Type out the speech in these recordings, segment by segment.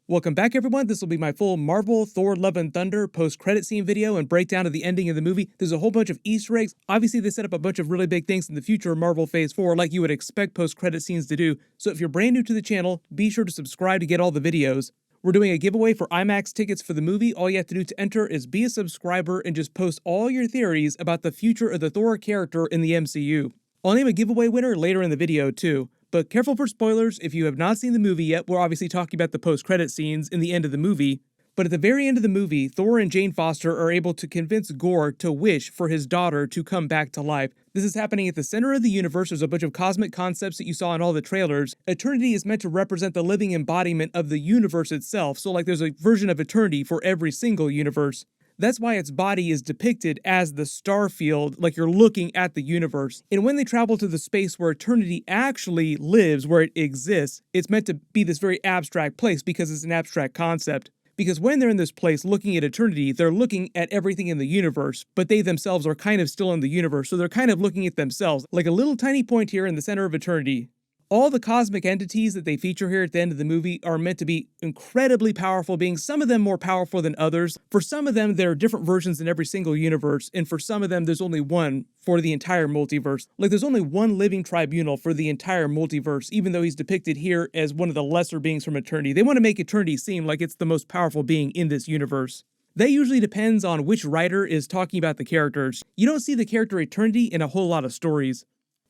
Welcome back everyone, this will be my full Marvel Thor Love and Thunder post-credit scene video and breakdown of the ending of the movie. There's a whole bunch of Easter eggs. Obviously they set up a bunch of really big things in the future of Marvel Phase 4 like you would expect post-credit scenes to do, so if you're brand new to the channel, be sure to subscribe to get all the videos. We're doing a giveaway for IMAX tickets for the movie. All you have to do to enter is be a subscriber and just post all your theories about the future of the Thor character in the MCU. I'll name a giveaway winner later in the video too. But careful for spoilers, if you have not seen the movie yet, we're obviously talking about the post-credit scenes in the end of the movie. But at the very end of the movie, Thor and Jane Foster are able to convince Gorr to wish for his daughter to come back to life. This is happening at the center of the universe. There's a bunch of cosmic concepts that you saw in all the trailers. Eternity is meant to represent the living embodiment of the universe itself, so like there's a version of eternity for every single universe. That's why its body is depicted as the star field, like you're looking at the universe. And when they travel to the space where eternity actually lives, where it exists, it's meant to be this very abstract place because it's an abstract concept. Because when they're in this place looking at eternity, they're looking at everything in the universe, but they themselves are kind of still in the universe, so they're kind of looking at themselves, like a little tiny point here in the center of eternity. All the cosmic entities that they feature here at the end of the movie are meant to be incredibly powerful beings, some of them more powerful than others. For some of them, there are different versions in every single universe, and for some of them, there's only one for the entire multiverse. Like, there's only one living Tribunal for the entire multiverse, even though he's depicted here as one of the lesser beings from eternity. They want to make eternity seem like it's the most powerful being in this universe. That usually depends on which writer is talking about the characters. You don't see the character eternity in a whole lot of stories.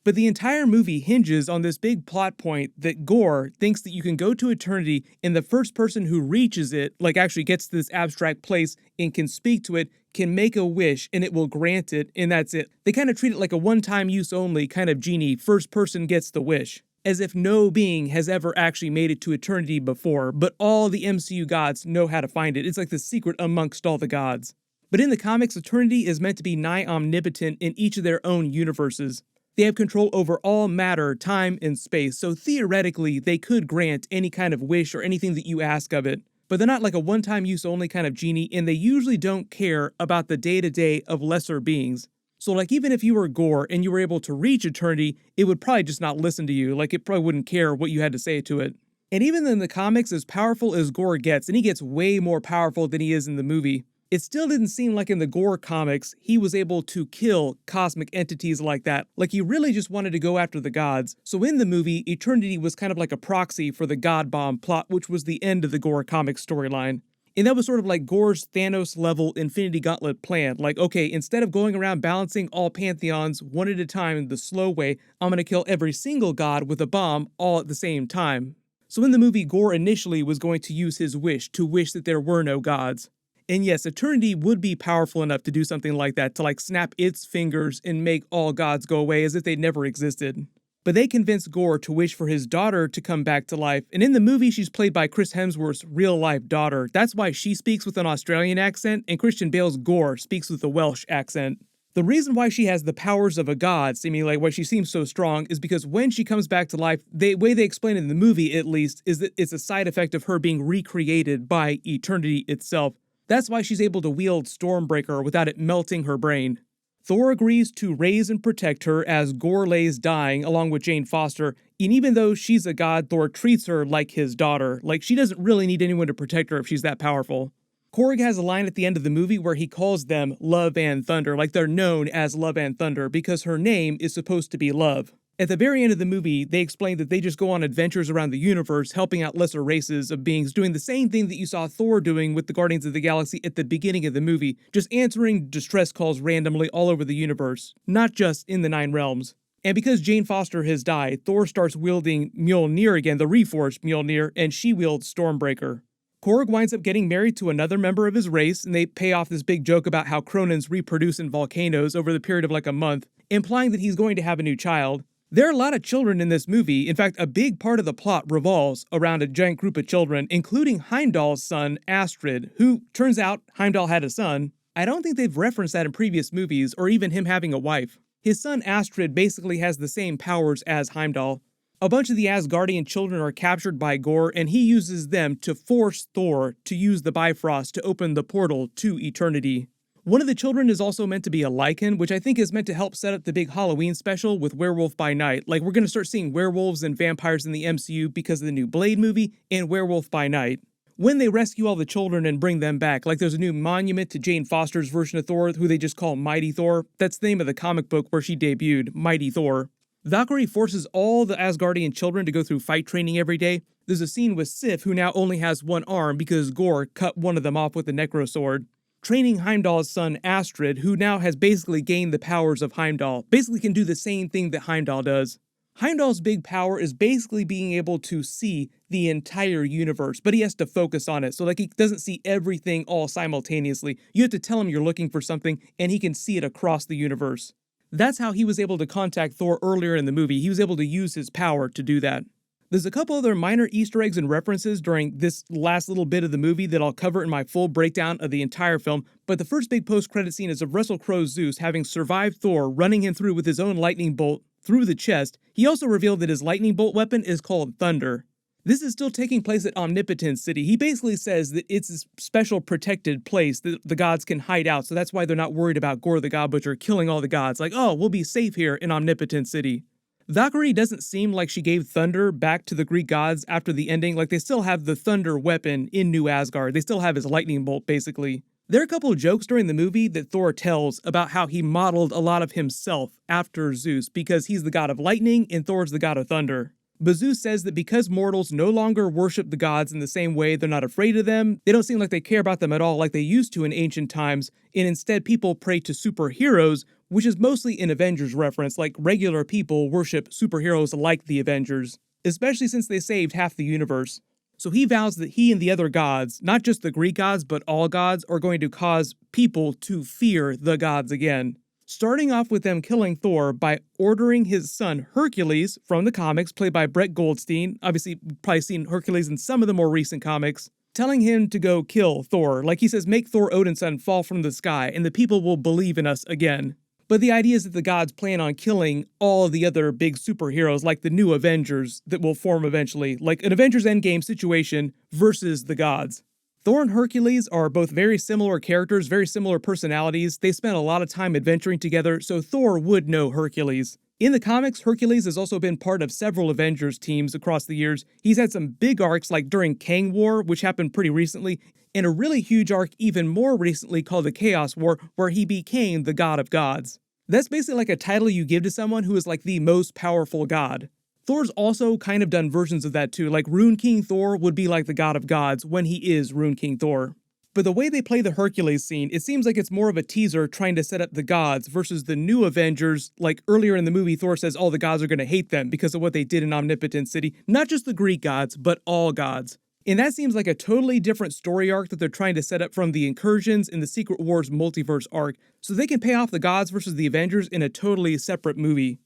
But the entire movie hinges on this big plot point that Gorr thinks that you can go to eternity and the first person who reaches it, like actually gets to this abstract place and can speak to it, can make a wish and it will grant it, and that's it. They kind of treat it like a one-time use only kind of genie, first person gets the wish. As if no being has ever actually made it to eternity before, but all the MCU gods know how to find it. It's like the secret amongst all the gods. But in the comics, eternity is meant to be nigh omnipotent in each of their own universes. They have control over all matter, time, and space, so theoretically, they could grant any kind of wish or anything that you ask of it. But they're not like a one-time use only kind of genie, and they usually don't care about the day-to-day of lesser beings. So like even if you were Gorr and you were able to reach eternity, it would probably just not listen to you, like it probably wouldn't care what you had to say to it. And even in the comics, as powerful as Gorr gets, and he gets way more powerful than he is in the movie, it still didn't seem like in the Gorr comics he was able to kill cosmic entities like that. Like he really just wanted to go after the gods. So in the movie, eternity was kind of like a proxy for the God Bomb plot, which was the end of the Gorr comic storyline. And that was sort of like Gorr's Thanos-level Infinity Gauntlet plan. Like, okay, instead of going around balancing all pantheons one at a time in the slow way, I'm gonna kill every single god with a bomb all at the same time. So in the movie, Gorr initially was going to use his wish to wish that there were no gods. And yes, eternity would be powerful enough to do something like that, to like snap its fingers and make all gods go away as if they never existed. But they convinced Gorr to wish for his daughter to come back to life, and in the movie she's played by Chris Hemsworth's real-life daughter. That's why she speaks with an Australian accent, and Christian Bale's Gorr speaks with a Welsh accent. The reason why she has the powers of a god, seemingly like why she seems so strong, is because when she comes back to life, the way they explain it in the movie at least, is that it's a side effect of her being recreated by eternity itself. That's why she's able to wield Stormbreaker without it melting her brain. Thor agrees to raise and protect her as Gorr lays dying along with Jane Foster, and even though she's a god, Thor treats her like his daughter. Like, she doesn't really need anyone to protect her if she's that powerful. Korg has a line at the end of the movie where he calls them Love and Thunder, like they're known as Love and Thunder, because her name is supposed to be Love. At the very end of the movie, they explain that they just go on adventures around the universe, helping out lesser races of beings, doing the same thing that you saw Thor doing with the Guardians of the Galaxy at the beginning of the movie, just answering distress calls randomly all over the universe, not just in the Nine Realms. And because Jane Foster has died, Thor starts wielding Mjolnir again, the reforged Mjolnir, and she wields Stormbreaker. Korg winds up getting married to another member of his race, and they pay off this big joke about how Cronins reproduce in volcanoes over the period of like a month, implying that he's going to have a new child. There are a lot of children in this movie. In fact, a big part of the plot revolves around a giant group of children, including Heimdall's son, Astrid, who, turns out, Heimdall had a son. I don't think they've referenced that in previous movies, or even him having a wife. His son, Astrid, basically has the same powers as Heimdall. A bunch of the Asgardian children are captured by Gorr, and he uses them to force Thor to use the Bifrost to open the portal to eternity. One of the children is also meant to be a Lycan, which I think is meant to help set up the big Halloween special with Werewolf by Night. Like, we're going to start seeing werewolves and vampires in the MCU because of the new Blade movie and Werewolf by Night. when they rescue all the children and bring them back. Like there's a new monument to Jane Foster's version of Thor, who they just call Mighty Thor. That's the name of the comic book where she debuted, Mighty Thor. Valkyrie forces all the Asgardian children to go through fight training every day. There's a scene with Sif, who now only has one arm because Gorr cut one of them off with the Necro Sword. Training Heimdall's son Astrid, who now has basically gained the powers of Heimdall, basically can do the same thing that Heimdall does. Heimdall's big power is basically being able to see the entire universe, but he has to focus on it. So like he doesn't see everything all simultaneously. You have to tell him you're looking for something and he can see it across the universe. That's how he was able to contact Thor earlier in the movie. He was able to use his power to do that. There's a couple other minor Easter eggs and references during this last little bit of the movie that I'll cover in my full breakdown of the entire film, but the first big post-credit scene is of Russell Crowe's Zeus having survived Thor running him through with his own lightning bolt through the chest. He also revealed that his lightning bolt weapon is called Thunder. This is still taking place at Omnipotence City. He basically says that it's a special protected place that the gods can hide out, so that's why they're not worried about Gorr the God Butcher killing all the gods. Like, oh, we'll be safe here in Omnipotence City. Valkyrie doesn't seem like she gave thunder back to the Greek gods after the ending. Like, they still have the thunder weapon in New Asgard. They still have his lightning bolt, basically. There are a couple of jokes during the movie that Thor tells about how he modeled a lot of himself after Zeus because he's the god of lightning and Thor's the god of thunder. But Zeus says that because mortals no longer worship the gods in the same way, they're not afraid of them, they don't seem like they care about them at all like they used to in ancient times, and instead people pray to superheroes, which is mostly an Avengers reference, like regular people worship superheroes like the Avengers, especially since they saved half the universe. So he vows that he and the other gods, not just the Greek gods, but all gods, are going to cause people to fear the gods again. Starting off with them killing Thor by ordering his son Hercules from the comics, played by Brett Goldstein. Obviously, you've probably seen Hercules in some of the more recent comics. Telling him to go kill Thor. Like he says, make Thor Odin's son fall from the sky, and the people will believe in us again. But the idea is that the gods plan on killing all the other big superheroes, like the new Avengers that will form eventually, like an Avengers Endgame situation versus the gods. Thor and Hercules are both very similar characters, very similar personalities. They spent a lot of time adventuring together, so Thor would know Hercules. In the comics, Hercules has also been part of several Avengers teams across the years. He's had some big arcs like during Kang War, which happened pretty recently, and a really huge arc even more recently called the Chaos War, where he became the God of Gods. That's basically like a title you give to someone who is like the most powerful god. Thor's also kind of done versions of that too, like Rune King Thor would be like the god of gods when he is Rune King Thor. But the way they play the Hercules scene, it seems like it's more of a teaser trying to set up the gods versus the new Avengers. Like earlier in the movie, Thor says all the gods are going to hate them because of what they did in Omnipotence City. Not just the Greek gods, but all gods. And that seems like a totally different story arc that they're trying to set up from the Incursions in the Secret Wars multiverse arc, so they can pay off the gods versus the Avengers in a totally separate movie.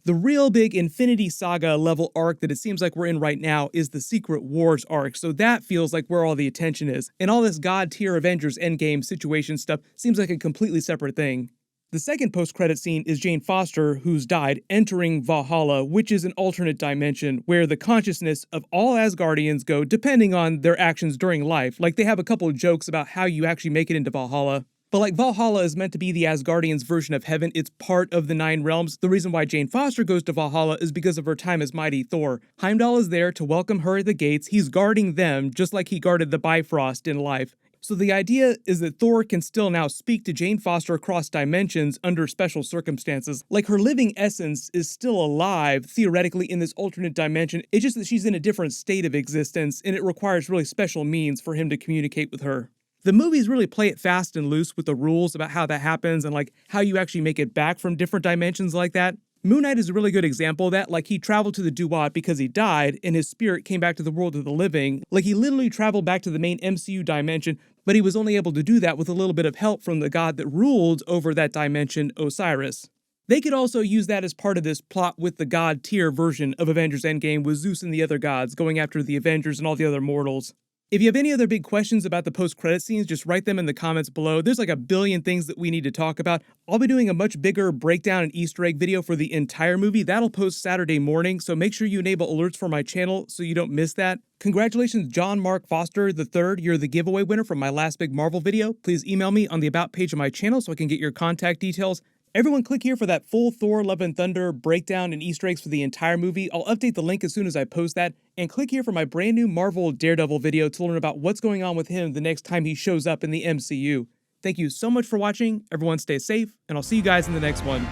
The real big Infinity Saga level arc that it seems like we're in right now is the Secret Wars arc, so that feels like where all the attention is. And all this god tier Avengers Endgame situation stuff seems like a completely separate thing. The second post-credit scene is Jane Foster, who's died, entering Valhalla, which is an alternate dimension where the consciousness of all Asgardians go depending on their actions during life. Like they have a couple of jokes about how you actually make it into Valhalla. But like Valhalla is meant to be the Asgardians' version of heaven, it's part of the Nine Realms. The reason why Jane Foster goes to Valhalla is because of her time as Mighty Thor. Heimdall is there to welcome her at the gates. He's guarding them just like he guarded the Bifrost in life. So the idea is that Thor can still now speak to Jane Foster across dimensions under special circumstances. Like her living essence is still alive, theoretically, in this alternate dimension. It's just that she's in a different state of existence, and it requires really special means for him to communicate with her. The movies really play it fast and loose with the rules about how that happens and like how you actually make it back from different dimensions like that. Moon Knight is a really good example of that. Like he traveled to the Duat because he died and his spirit came back to the world of the living. Like he literally traveled back to the main MCU dimension, but he was only able to do that with a little bit of help from the god that ruled over that dimension, Osiris. They could also use that as part of this plot with the god tier version of Avengers Endgame with Zeus and the other gods going after the Avengers and all the other mortals. If you have any other big questions about the post-credit scenes, just write them in the comments below. There's like a billion things that we need to talk about. I'll be doing a much bigger breakdown and Easter egg video for the entire movie. That'll post Saturday morning, so make sure you enable alerts for my channel so you don't miss that. Congratulations, John Mark Foster III. You're the giveaway winner from my last big Marvel video. Please email me on the About page of my channel so I can get your contact details. Everyone click here for that full Thor Love and Thunder breakdown and Easter eggs for the entire movie. I'll update the link as soon as I post that. And click here for my brand new Marvel Daredevil video to learn about what's going on with him the next time he shows up in the MCU. Thank you so much for watching, everyone stay safe, and I'll see you guys in the next one.